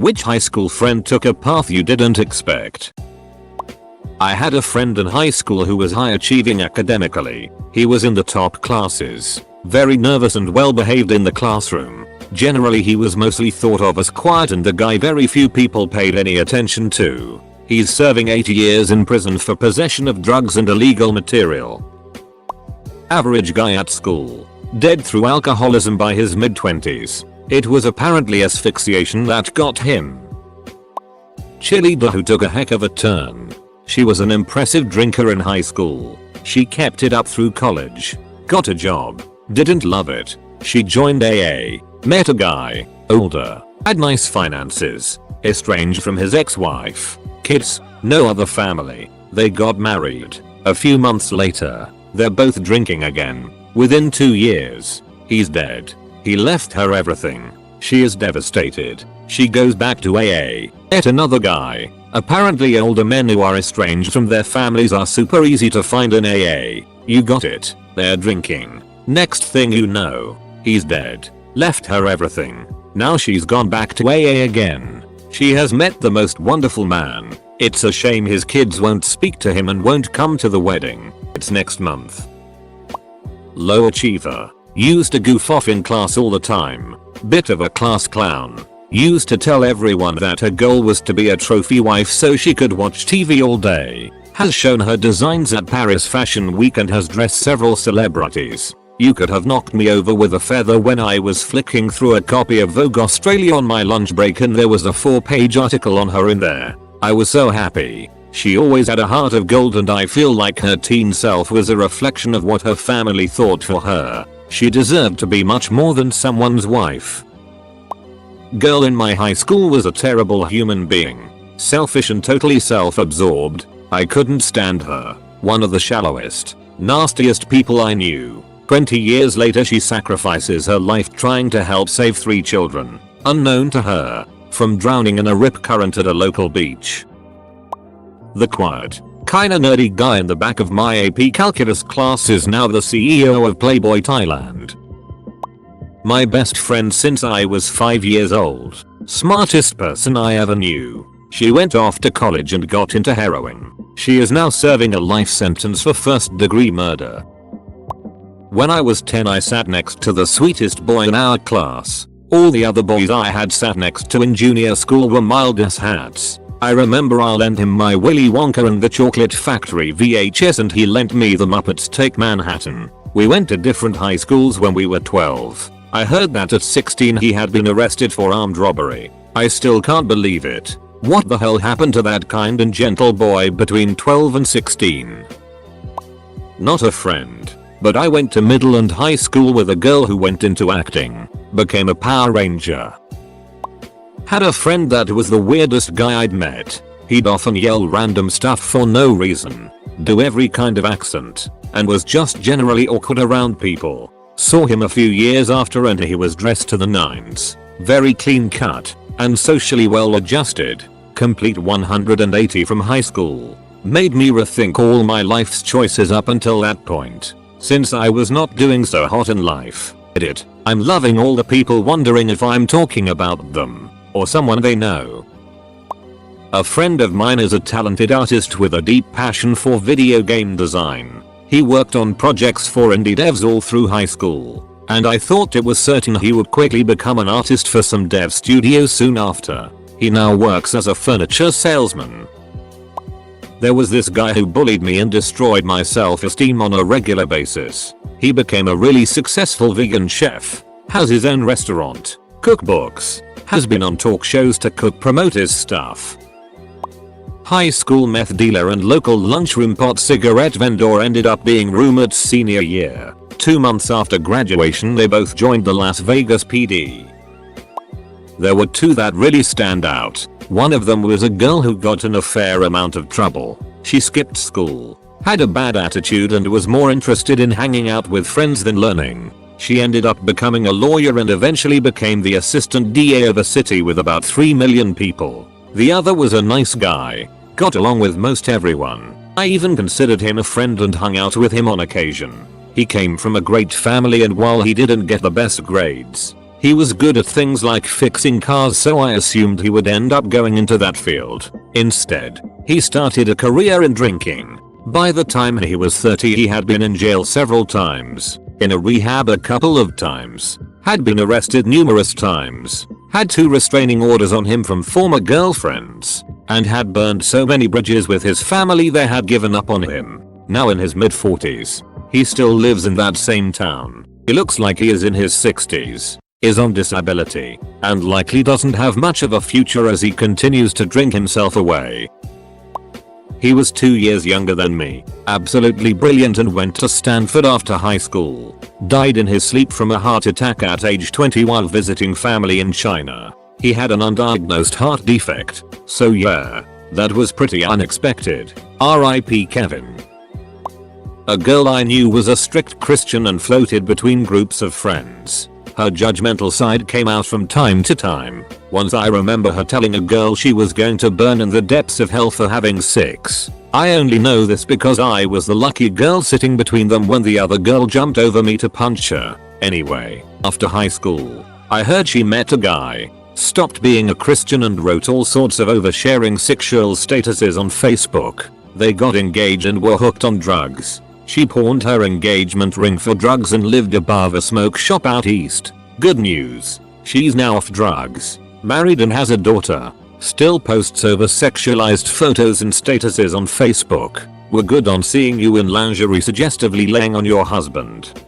Which high school friend took a path you didn't expect? I had a friend in high school who was high achieving academically. He was in the top classes, very nervous and well behaved in the classroom. Generally he was mostly thought of as quiet and the guy very few people paid any attention to. He's serving 8 years in prison for possession of drugs and illegal material. Average guy at school, dead through alcoholism by his mid-20s. It was apparently asphyxiation that got him. Cheerleader who took a heck of a turn. She was an impressive drinker in high school. She kept it up through college. Got a job. Didn't love it. She joined AA. Met a guy. Older. Had nice finances. Estranged from his ex-wife. Kids. No other family. They got married. A few months later, they're both drinking again. Within 2 years, he's dead. He left her everything. She is devastated. She goes back to AA. Met another guy. Apparently older men who are estranged from their families are super easy to find in AA. You got it. They're drinking. Next thing you know, he's dead. Left her everything. Now she's gone back to AA again. She has met the most wonderful man. It's a shame his kids won't speak to him and won't come to the wedding. It's next month. Low achiever. Used to goof off in class all the time. Bit of a class clown. Used to tell everyone that her goal was to be a trophy wife so she could watch TV all day. Has shown her designs at Paris Fashion Week and has dressed several celebrities. You could have knocked me over with a feather when I was flicking through a copy of Vogue Australia on my lunch break and there was a 4-page article on her in there. I was so happy. She always had a heart of gold and I feel like her teen self was a reflection of what her family thought for her. She deserved to be much more than someone's wife. Girl in my high school was a terrible human being. Selfish and totally self-absorbed. I couldn't stand her. One of the shallowest, nastiest people I knew. 20 years later she sacrifices her life trying to help save 3 children, unknown to her, from drowning in a rip current at a local beach. The quiet, kinda nerdy guy in the back of my AP calculus class is now the CEO of Playboy Thailand. My best friend since I was 5 years old. Smartest person I ever knew. She went off to college and got into heroin. She is now serving a life sentence for first-degree murder. When I was 10 I sat next to the sweetest boy in our class. All the other boys I had sat next to in junior school were mild asshats. I remember I lent him my Willy Wonka and the Chocolate Factory VHS and he lent me the Muppets Take Manhattan. We went to different high schools when we were 12. I heard that at 16 he had been arrested for armed robbery. I still can't believe it. What the hell happened to that kind and gentle boy between 12 and 16? Not a friend. But I went to middle and high school with a girl who went into acting. Became a Power Ranger. Had a friend that was the weirdest guy I'd met. He'd often yell random stuff for no reason. Do every kind of accent. And was just generally awkward around people. Saw him a few years after and he was dressed to the nines. Very clean cut. And socially well adjusted. Complete 180 from high school. Made me rethink all my life's choices up until that point. Since I was not doing so hot in life. I'm loving all the people wondering if I'm talking about them. Or someone they know. A friend of mine is a talented artist with a deep passion for video game design. He worked on projects for indie devs all through high school. And I thought it was certain he would quickly become an artist for some dev studios soon after. He now works as a furniture salesman. There was this guy who bullied me and destroyed my self-esteem on a regular basis. He became a really successful vegan chef, has his own restaurant, cookbooks, has been on talk shows to promote his stuff. High school meth dealer and local lunchroom pot cigarette vendor ended up being roommates senior year. 2 months after graduation they both joined the Las Vegas PD. There were 2 that really stand out. One of them was a girl who got in a fair amount of trouble. She skipped school, had a bad attitude and was more interested in hanging out with friends than learning. She ended up becoming a lawyer and eventually became the assistant DA of a city with about 3 million people. The other was a nice guy, got along with most everyone. I even considered him a friend and hung out with him on occasion. He came from a great family and while he didn't get the best grades, He was good at things like fixing cars, so I assumed he would end up going into that field. Instead, he started a career in drinking. By the time he was 30, he had been in jail several times, in a rehab a couple of times, had been arrested numerous times, had 2 restraining orders on him from former girlfriends, and had burned so many bridges with his family they had given up on him. Now in his mid-40s, he still lives in that same town. He looks like he is in his 60s, is on disability, and likely doesn't have much of a future as he continues to drink himself away. He was 2 years younger than me, absolutely brilliant, and went to Stanford after high school. Died in his sleep from a heart attack at age 20 while visiting family in China. He had an undiagnosed heart defect, so yeah, that was pretty unexpected. R.I.P. Kevin. A girl I knew was a strict Christian and floated between groups of friends. Her judgmental side came out from time to time. Once I remember her telling a girl she was going to burn in the depths of hell for having sex. I only know this because I was the lucky girl sitting between them when the other girl jumped over me to punch her. Anyway, after high school, I heard she met a guy, stopped being a Christian and wrote all sorts of oversharing sexual statuses on Facebook. They got engaged and were hooked on drugs. She pawned her engagement ring for drugs and lived above a smoke shop out east. Good news. She's now off drugs, married and has a daughter. Still posts over sexualized photos and statuses on Facebook. We're good on seeing you in lingerie suggestively laying on your husband.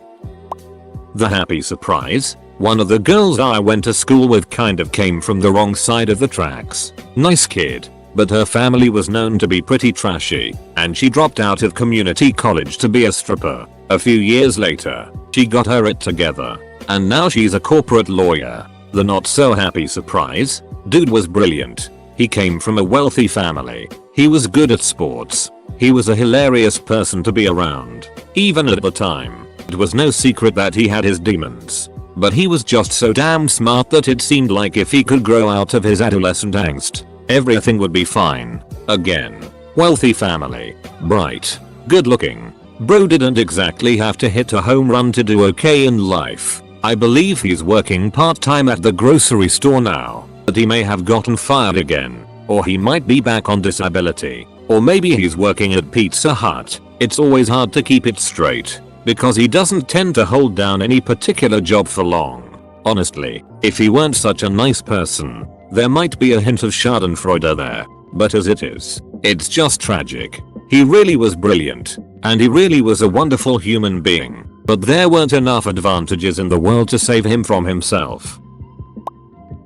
The happy surprise? One of the girls I went to school with kind of came from the wrong side of the tracks. Nice kid, but her family was known to be pretty trashy, and she dropped out of community college to be a stripper. A few years later, she got her it together, and now she's a corporate lawyer. The not so happy surprise? Dude was brilliant. He came from a wealthy family. He was good at sports. He was a hilarious person to be around. Even at the time, it was no secret that he had his demons. But he was just so damn smart that it seemed like if he could grow out of his adolescent angst, everything would be fine. Again, wealthy family, bright, good looking. Bro didn't exactly have to hit a home run to do okay in life. I believe he's working part-time at the grocery store now, but he may have gotten fired again, or he might be back on disability, or maybe he's working at Pizza Hut. It's always hard to keep it straight, because he doesn't tend to hold down any particular job for long. Honestly, if he weren't such a nice person, there might be a hint of schadenfreude there, but as it is, it's just tragic. He really was brilliant, and he really was a wonderful human being, but there weren't enough advantages in the world to save him from himself.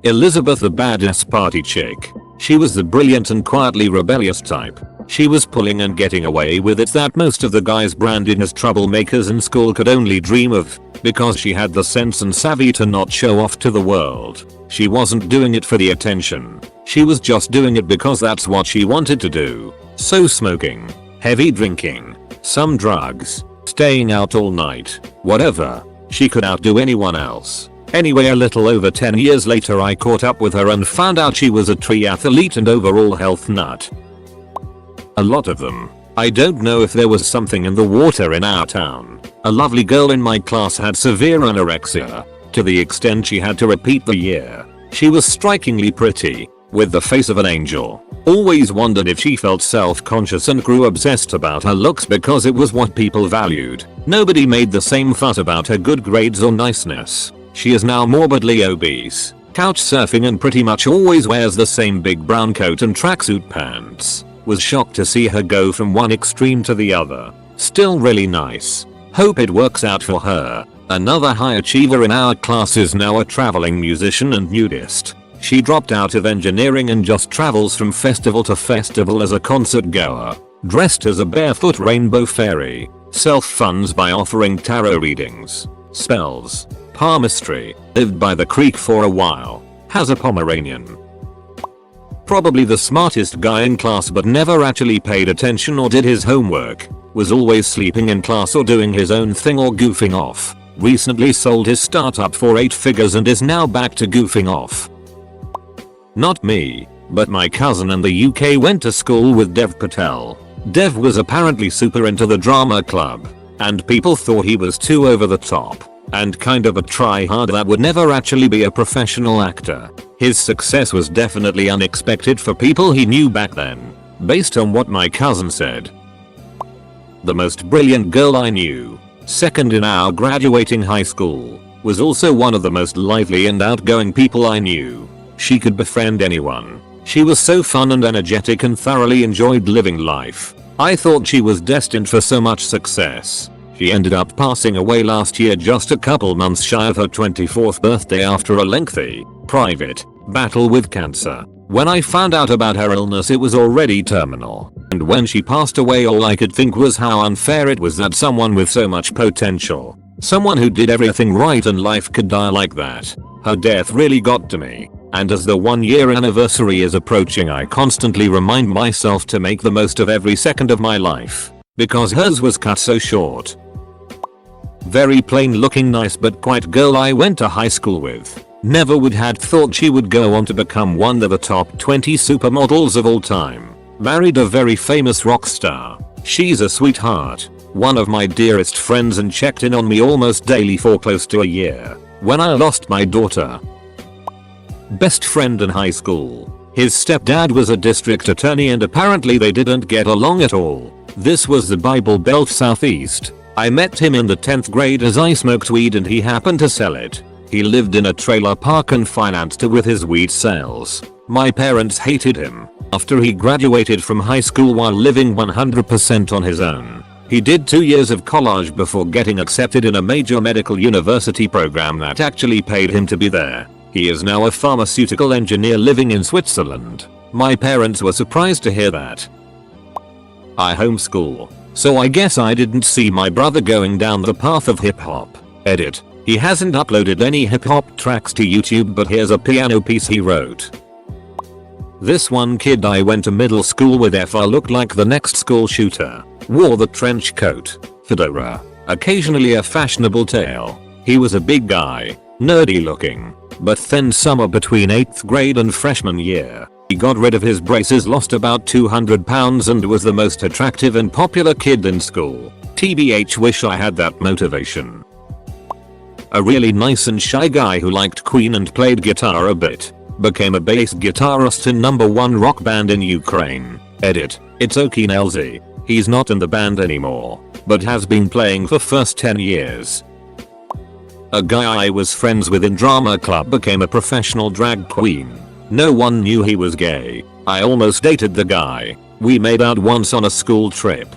Elizabeth, the badass party chick. She was the brilliant and quietly rebellious type. She was pulling and getting away with it that most of the guys branded as troublemakers in school could only dream of, because she had the sense and savvy to not show off to the world. She wasn't doing it for the attention. She was just doing it because that's what she wanted to do. So smoking, heavy drinking, some drugs, staying out all night, whatever. She could outdo anyone else. Anyway, a little over 10 years later I caught up with her and found out she was a triathlete and overall health nut. A lot of them. I don't know if there was something in the water in our town. A lovely girl in my class had severe anorexia, to the extent she had to repeat the year. She was strikingly pretty, with the face of an angel. Always wondered if she felt self-conscious and grew obsessed about her looks because it was what people valued. Nobody made the same fuss about her good grades or niceness. She is now morbidly obese, couch surfing, and pretty much always wears the same big brown coat and tracksuit pants. Was shocked to see her go from one extreme to the other. Still really nice. Hope it works out for her. Another high achiever in our class is now a traveling musician and nudist. She dropped out of engineering and just travels from festival to festival as a concert goer, dressed as a barefoot rainbow fairy, self-funds by offering tarot readings, spells, palmistry, lived by the creek for a while, has a Pomeranian. Probably the smartest guy in class but never actually paid attention or did his homework, was always sleeping in class or doing his own thing or goofing off. Recently sold his startup for 8 figures and is now back to goofing off. Not me, but my cousin in the UK went to school with Dev Patel. Dev was apparently super into the drama club, and people thought he was too over the top. and kind of a try-hard that would never actually be a professional actor. His success was definitely unexpected for people he knew back then, based on what my cousin said. The most brilliant girl I knew, second in our graduating high school, was also one of the most lively and outgoing people I knew. She could befriend anyone. She was so fun and energetic and thoroughly enjoyed living life. I thought she was destined for so much success. She ended up passing away last year, just a couple months shy of her 24th birthday, after a lengthy, private battle with cancer. When I found out about her illness, it was already terminal. And when she passed away, all I could think was how unfair it was that someone with so much potential, someone who did everything right in life, could die like that. Her death really got to me. And as the 1-year anniversary is approaching, I constantly remind myself to make the most of every second of my life, because hers was cut so short. Very plain looking, nice but quiet girl I went to high school with. Never would had thought she would go on to become one of the top 20 supermodels of all time. Married a very famous rock star. She's a sweetheart, one of my dearest friends, and checked in on me almost daily for close to a year. When I lost my daughter, best friend in high school, his stepdad was a district attorney, and apparently they didn't get along at all. This was the Bible Belt Southeast. I met him in the 10th grade as I smoked weed and he happened to sell it. He lived in a trailer park and financed it with his weed sales. My parents hated him after he graduated from high school while living 100% on his own. He did 2 years of college before getting accepted in a major medical university program that actually paid him to be there. He is now a pharmaceutical engineer living in Switzerland. My parents were surprised to hear that. I homeschool, so I guess I didn't see my brother going down the path of hip hop. Edit. He hasn't uploaded any hip hop tracks to YouTube, but here's a piano piece he wrote. This one kid I went to middle school with looked like the next school shooter. Wore the trench coat, fedora, occasionally a fashionable tail. He was a big guy, nerdy looking. But then somewhere between 8th grade and freshman year, he got rid of his braces, lost about 200 pounds, and was the most attractive and popular kid in school. TBH, wish I had that motivation. A really nice and shy guy who liked Queen and played guitar a bit. Became a bass guitarist in #1 rock band in Ukraine. Edit. It's Oki Nelzy. He's not in the band anymore, but has been playing for first 10 years. A guy I was friends with in drama club became a professional drag queen. No one knew he was gay. I almost dated the guy. We made out once on a school trip.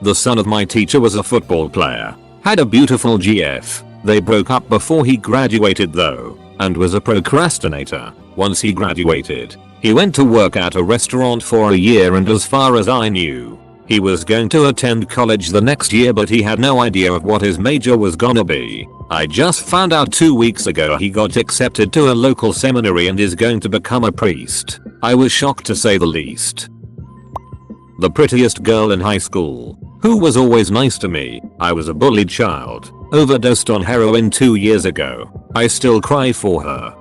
The son of my teacher was a football player. Had a beautiful GF. They broke up before he graduated though, and was a procrastinator. Once he graduated, he went to work at a restaurant for a year, and as far as I knew, he was going to attend college the next year, but he had no idea of what his major was gonna be. I just found out 2 weeks ago he got accepted to a local seminary and is going to become a priest. I was shocked to say the least. The prettiest girl in high school, who was always nice to me. I was a bullied child, overdosed on heroin 2 years ago. I still cry for her.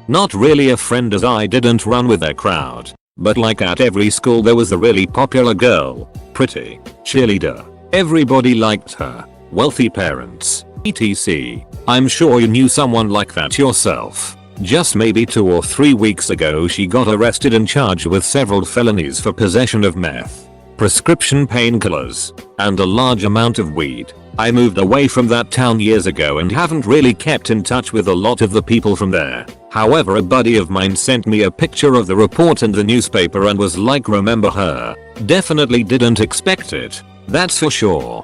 Not really a friend, as I didn't run with their crowd. But like at every school, there was a really popular girl, pretty, cheerleader. Everybody liked her. Wealthy parents, etc. I'm sure you knew someone like that yourself. Just maybe 2 or 3 weeks ago she got arrested and charged with several felonies for possession of meth, prescription painkillers, and a large amount of weed. I moved away from that town years ago and haven't really kept in touch with a lot of the people from there. However, a buddy of mine sent me a picture of the report in the newspaper and was like, remember her? Definitely didn't expect it. That's for sure.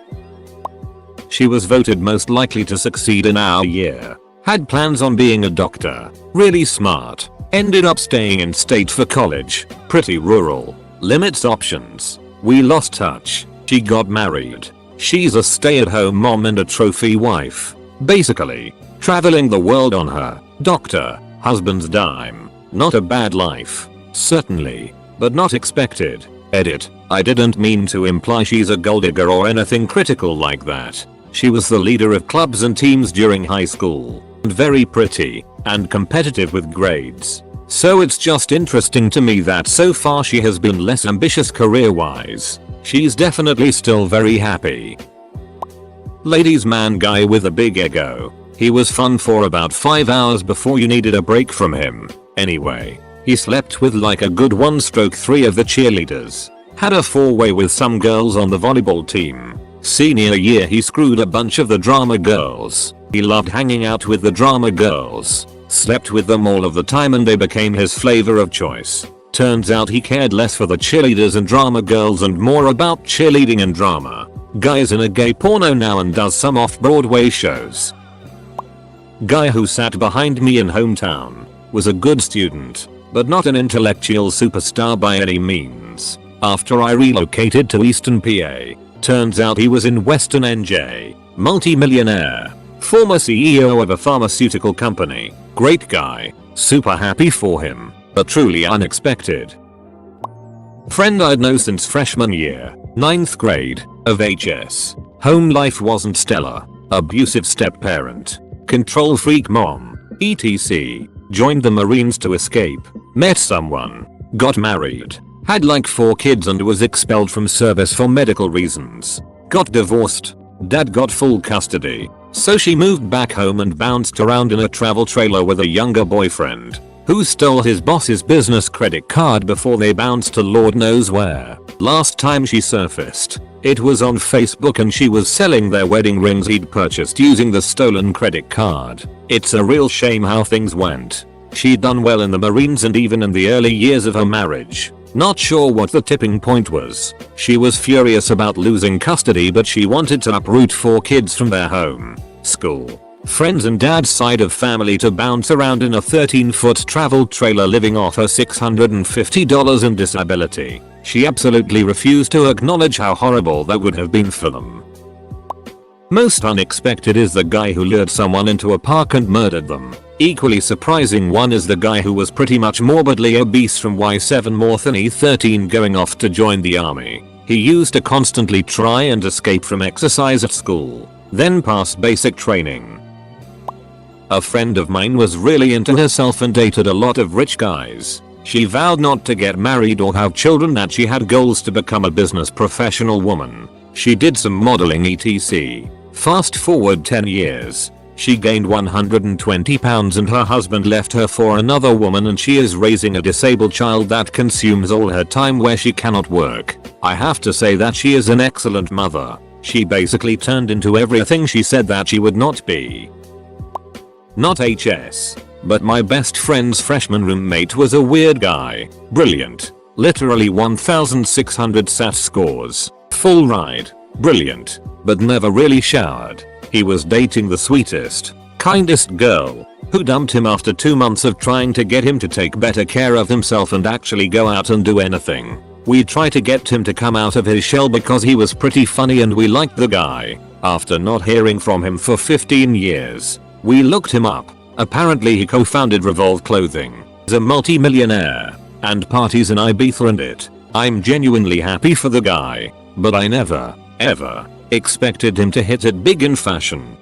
She was voted most likely to succeed in our year. Had plans on being a doctor. Really smart. Ended up staying in state for college. Pretty rural. Limits options. We lost touch. She got married. She's a stay-at-home mom and a trophy wife. Basically, traveling the world on her doctor husband's dime. Not a bad life. Certainly, but not expected. Edit. I didn't mean to imply she's a gold digger or anything critical like that. She was the leader of clubs and teams during high school, and very pretty, and competitive with grades. So it's just interesting to me that so far she has been less ambitious career-wise. She's definitely still very happy. Ladies man guy with a big ego. He was fun for about 5 hours before you needed a break from him. Anyway, he slept with like a good 1/3 of the cheerleaders. Had a 4-way with some girls on the volleyball team. Senior year he screwed a bunch of the drama girls. He loved hanging out with the drama girls. Slept with them all of the time and they became his flavor of choice. Turns out he cared less for the cheerleaders and drama girls and more about cheerleading and drama. Guy's in a gay porno now and does some off-Broadway shows. Guy who sat behind me in hometown. Was a good student, but not an intellectual superstar by any means. After I relocated to Eastern PA, turns out he was in Western NJ. Multi-millionaire. Former CEO of a pharmaceutical company. Great guy. Super happy for him, but truly unexpected. Friend I'd known since freshman year, 9th grade, of HS. Home life wasn't stellar. Abusive step-parent. Control freak mom. etc. Joined the Marines to escape. Met someone. Got married. Had like 4 kids and was expelled from service for medical reasons. Got divorced. Dad got full custody. So she moved back home and bounced around in a travel trailer with a younger boyfriend. Who stole his boss's business credit card before they bounced to Lord knows where. Last time she surfaced, it was on Facebook and she was selling their wedding rings he'd purchased using the stolen credit card. It's a real shame how things went. She'd done well in the Marines and even in the early years of her marriage. Not sure what the tipping point was. She was furious about losing custody but she wanted to uproot 4 kids from their home, school, friends and dad's side of family to bounce around in a 13-foot travel trailer living off her $650 in disability. She absolutely refused to acknowledge how horrible that would have been for them. Most unexpected is the guy who lured someone into a park and murdered them. Equally surprising one is the guy who was pretty much morbidly obese from Y7 more than E13 going off to join the army. He used to constantly try and escape from exercise at school, then pass basic training. A friend of mine was really into herself and dated a lot of rich guys. She vowed not to get married or have children, that she had goals to become a business professional woman. She did some modeling etc. Fast forward 10 years. She gained 120 pounds and her husband left her for another woman and she is raising a disabled child that consumes all her time where she cannot work. I have to say that she is an excellent mother. She basically turned into everything she said that she would not be. Not HS, but my best friend's freshman roommate was a weird guy. Brilliant. Literally 1600 SAT scores. Full ride. Brilliant. But never really showered. He was dating the sweetest, kindest girl, who dumped him after 2 months of trying to get him to take better care of himself and actually go out and do anything. We tried to get him to come out of his shell because he was pretty funny and we liked the guy. After not hearing from him for 15 years, we looked him up. Apparently he co-founded Revolve Clothing, is a multi-millionaire, and parties in Ibiza and it. I'm genuinely happy for the guy, but I never, ever expected him to hit it big in fashion.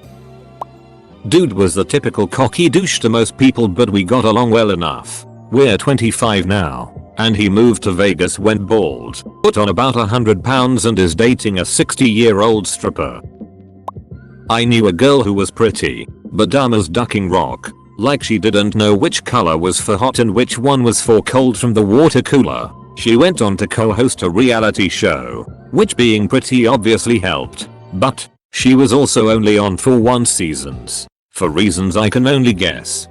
Dude was the typical cocky douche to most people but we got along well enough. We're 25 now, and he moved to Vegas, went bald, put on about 100 pounds and is dating a 60-year-old stripper. I knew a girl who was pretty, but dumb as ducking rock. Like she didn't know which color was for hot and which one was for cold from the water cooler. She went on to co-host a reality show, which being pretty obviously helped. But she was also only on for 1 season, for reasons I can only guess.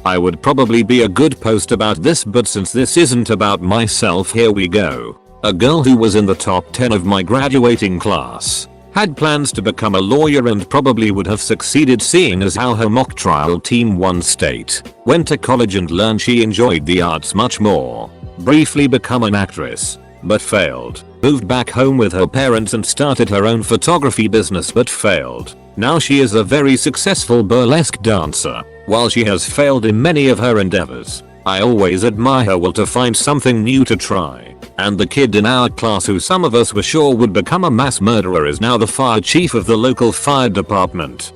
I would probably be a good post about this, but since this isn't about myself, here we go. A girl who was in the top 10 of my graduating class. Had plans to become a lawyer and probably would have succeeded seeing as how her mock trial team won state. Went to college and learned she enjoyed the arts much more. Briefly become an actress, but failed. Moved back home with her parents and started her own photography business but failed. Now she is a very successful burlesque dancer. While she has failed in many of her endeavors, I always admire her will to find something new to try. And the kid in our class who some of us were sure would become a mass murderer is now the fire chief of the local fire department.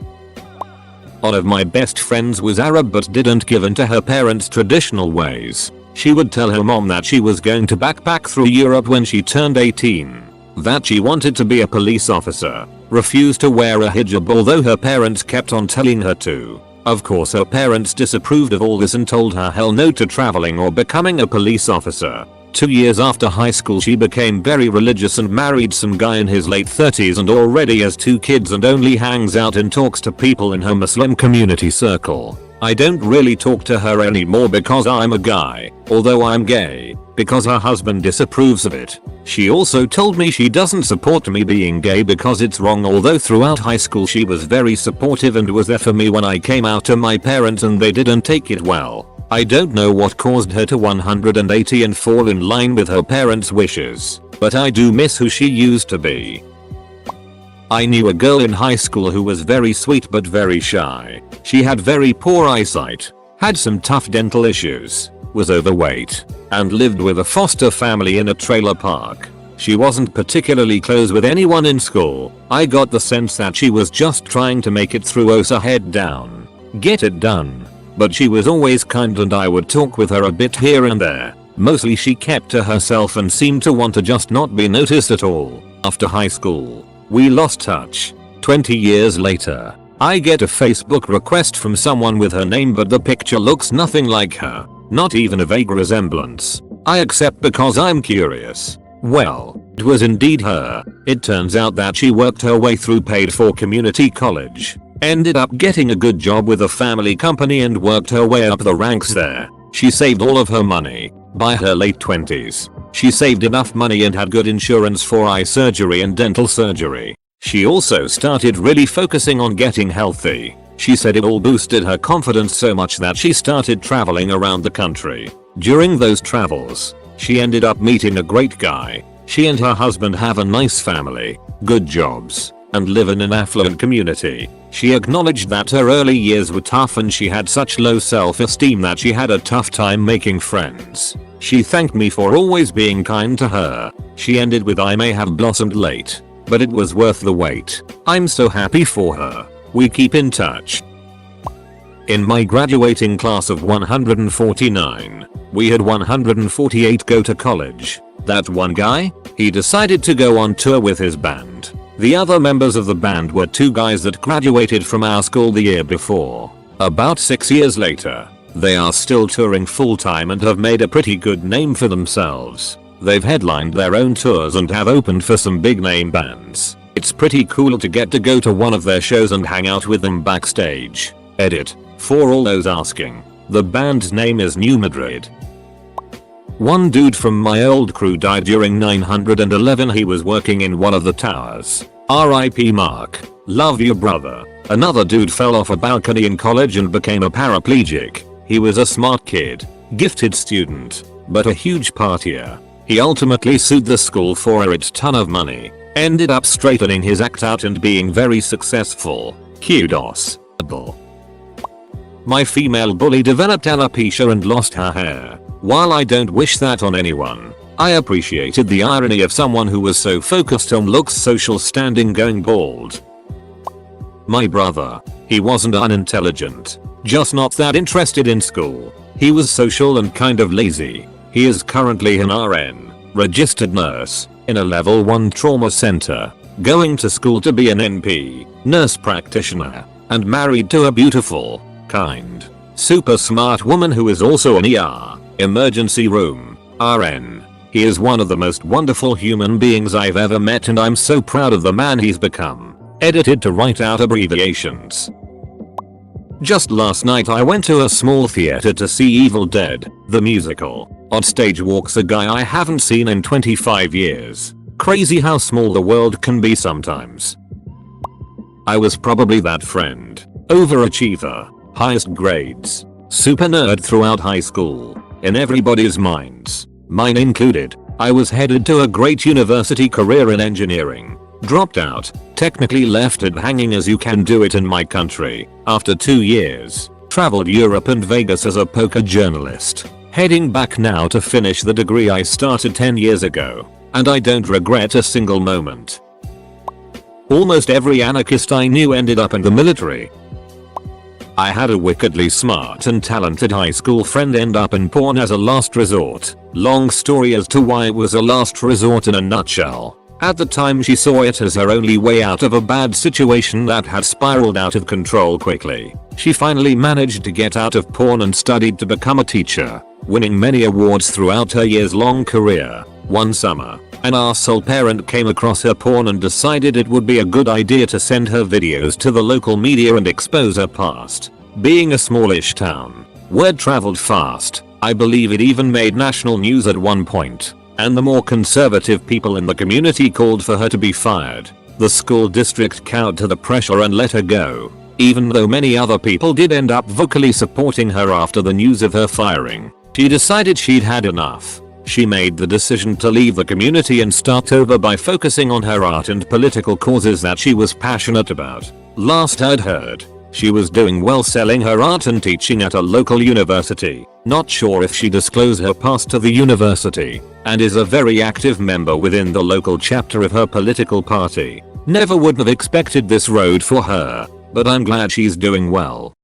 One of my best friends was Arab but didn't give in to her parents' traditional ways. She would tell her mom that she was going to backpack through Europe when she turned 18. That she wanted to be a police officer. refused to wear a hijab although her parents kept on telling her to. Of course her parents disapproved of all this and told her hell no to traveling or becoming a police officer. 2 years after high school she became very religious and married some guy in his late 30s and already has 2 kids and only hangs out and talks to people in her Muslim community circle. I don't really talk to her anymore because I'm a guy, although I'm gay, because her husband disapproves of it. She also told me she doesn't support me being gay because it's wrong, although throughout high school she was very supportive and was there for me when I came out to my parents and they didn't take it well. I don't know what caused her to 180 and fall in line with her parents' wishes, but I do miss who she used to be. I knew a girl in high school who was very sweet but very shy. She had very poor eyesight, had some tough dental issues, was overweight, and lived with a foster family in a trailer park. She wasn't particularly close with anyone in school. I got the sense that she was just trying to make it through her head down. Get it done. But she was always kind and I would talk with her a bit here and there. Mostly she kept to herself and seemed to want to just not be noticed at all. After high school, we lost touch. 20 years later, I get a Facebook request from someone with her name but the picture looks nothing like her. Not even a vague resemblance. I accept because I'm curious. Well, it was indeed her. It turns out that she worked her way through paid for community college. Ended up getting a good job with a family company and worked her way up the ranks there. She saved all of her money. By her late 20s, she saved enough money and had good insurance for eye surgery and dental surgery. She also started really focusing on getting healthy. She said it all boosted her confidence so much that she started traveling around the country. During those travels, she ended up meeting a great guy. She and her husband have a nice family, good jobs, and live in an affluent community. She acknowledged that her early years were tough and she had such low self-esteem that she had a tough time making friends. She thanked me for always being kind to her. She ended with "I may have blossomed late, but it was worth the wait. I'm so happy for her. We keep in touch." In my graduating class of 149, we had 148 go to college. That one guy? He decided to go on tour with his band. The other members of the band were 2 guys that graduated from our school the year before. About 6 years later, they are still touring full time and have made a pretty good name for themselves. They've headlined their own tours and have opened for some big name bands. It's pretty cool to get to go to one of their shows and hang out with them backstage. Edit. For all those asking, the band's name is New Madrid. One dude from my old crew died during 9/11. He was working in one of the towers. RIP Mark. Love you brother. Another dude fell off a balcony in college and became a paraplegic. He was a smart kid, gifted student, but a huge partier. He ultimately sued the school for a ton of money. Ended up straightening his act out and being very successful. Kudos. My female bully developed alopecia and lost her hair. While I don't wish that on anyone, I appreciated the irony of someone who was so focused on looks social standing going bald. My brother. He wasn't unintelligent, just not that interested in school. He was social and kind of lazy. He is currently an RN, registered nurse, in a level 1 trauma center, going to school to be an NP, nurse practitioner, and married to a beautiful, kind, super smart woman who is also an ER, emergency room, RN. He is one of the most wonderful human beings I've ever met and I'm so proud of the man he's become. Edited to write out abbreviations. Just last night I went to a small theater to see Evil Dead, the musical. On stage walks a guy I haven't seen in 25 years. Crazy how small the world can be sometimes. I was probably that friend, overachiever, highest grades, super nerd throughout high school, in everybody's minds, mine included. I was headed to a great university career in engineering. Dropped out, technically left it hanging as you can do it in my country. After 2 years, traveled Europe and Vegas as a poker journalist. Heading back now to finish the degree I started 10 years ago. And I don't regret a single moment. Almost every anarchist I knew ended up in the military. I had a wickedly smart and talented high school friend end up in porn as a last resort. Long story as to why it was a last resort in a nutshell. At the time she saw it as her only way out of a bad situation that had spiraled out of control quickly. She finally managed to get out of porn and studied to become a teacher, winning many awards throughout her years-long career. One summer, an arsehole parent came across her porn and decided it would be a good idea to send her videos to the local media and expose her past. Being a smallish town, word traveled fast. I believe it even made national news at one point, and the more conservative people in the community called for her to be fired. The school district cowed to the pressure and let her go, even though many other people did end up vocally supporting her after the news of her firing. She decided she'd had enough. She made the decision to leave the community and start over by focusing on her art and political causes that she was passionate about. Last I'd heard, she was doing well selling her art and teaching at a local university. Not sure if she disclosed her past to the university, and is a very active member within the local chapter of her political party. Never would have expected this road for her, but I'm glad she's doing well.